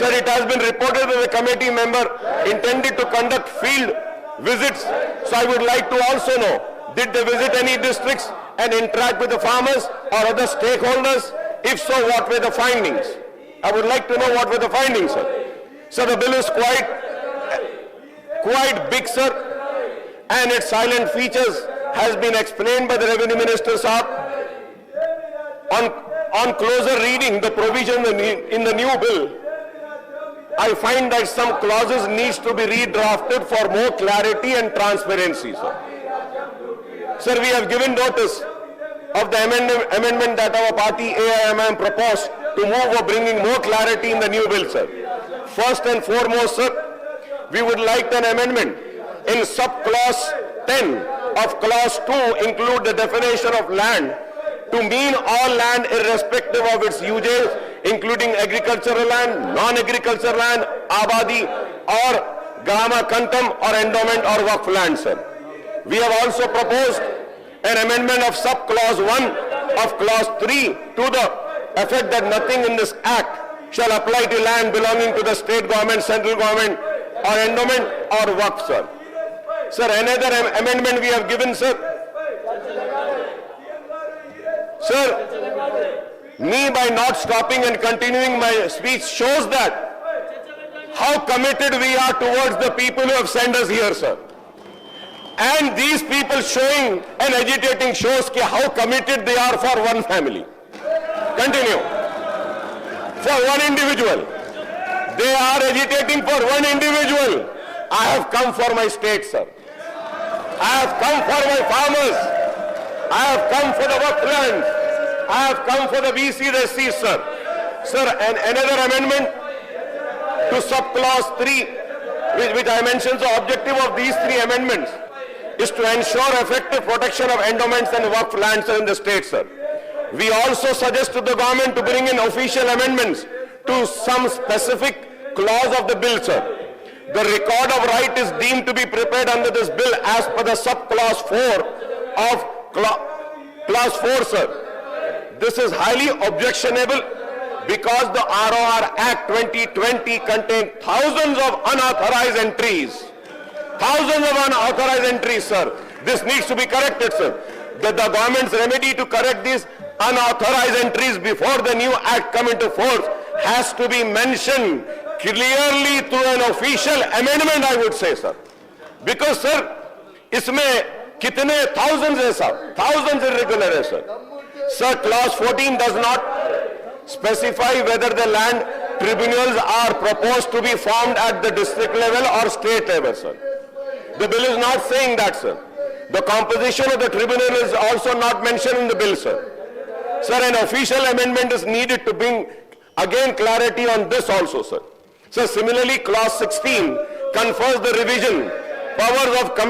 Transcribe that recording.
Sir, it has been reported that the committee member intended to conduct field visits. So I would like to also know, did they visit any districts and interact with the farmers or other stakeholders? If so, what were the findings? I would like to know what were the findings, sir. So the bill is quite big, sir, and its silent features has been explained by the Revenue Minister, sir. On closer reading the provision in the new bill, I find that some clauses needs to be redrafted for more clarity and transparency, sir. Sir, we have given notice of the amendment that our party AIMM proposed to move for bringing more clarity in the new bill, sir. First and foremost, sir, we would like an amendment in sub-clause 10 of clause 2 include the definition of land to mean all land irrespective of its uses, including agricultural land, non-agricultural land, abadi or grama kantam or endowment or waqf land, sir. We have also proposed an amendment of sub-clause 1 of clause 3 to the effect that nothing in this act shall apply to land belonging to the state government, central government or endowment or waqf, sir. Sir, another amendment we have given, sir. Sir, me by not stopping and continuing my speech shows that how committed we are towards the people who have sent us here, sir. And these people showing and agitating shows how committed they are for one family. Continue. For one individual. They are agitating for one individual. I have come for my state, sir. I have come for my farmers. I have come for the wetlands. I have come for the BC SCs, sir. Sir, and another amendment to sub-clause 3, which I mentioned, the objective of these 3 amendments is to ensure effective protection of endowments and waqf lands in the state, sir. We also suggest to the government to bring in official amendments to some specific clause of the bill, sir. The record of right is deemed to be prepared under this bill as per the sub-clause 4 of clause 4, sir. This is highly objectionable because the ROR Act 2020 contained thousands of unauthorized entries. Thousands of unauthorized entries, sir. This needs to be corrected, sir. The government's remedy to correct these unauthorized entries before the new act come into force has to be mentioned clearly through an official amendment, I would say, sir. Because, sir, इसमें कितने thousands है, sir? Thousands irregular है, sir. Sir, clause 14 does not specify whether the land tribunals are proposed to be formed at the district level or state level, sir. The bill is not saying that, sir. The composition of the tribunal is also not mentioned in the bill, sir. Sir, an official amendment is needed to bring again clarity on this also, sir. So similarly, clause 16 confers the revision powers of